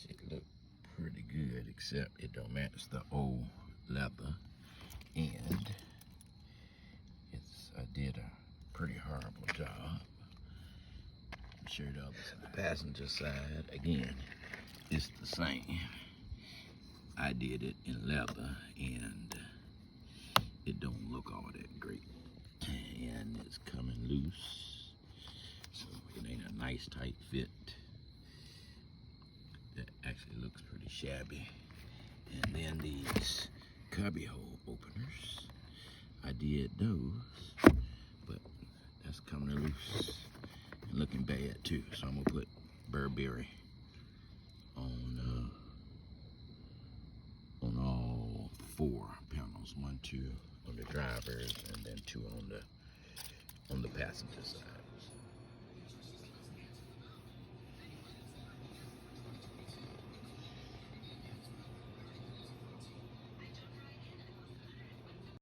It look pretty good, except it don't match the old leather, and I did a pretty horrible job. Show the other side. The passenger side, again, it's the same. I did it in leather, and it don't look all that great. And it's coming loose, so it ain't a nice tight fit. That actually looks pretty shabby. And then these cubby hole openers, I did those, but that's coming loose and looking bad too. So I'm gonna put Burberry on all 4 panels. 1, 2 on the driver's, and then 2 on the passenger side.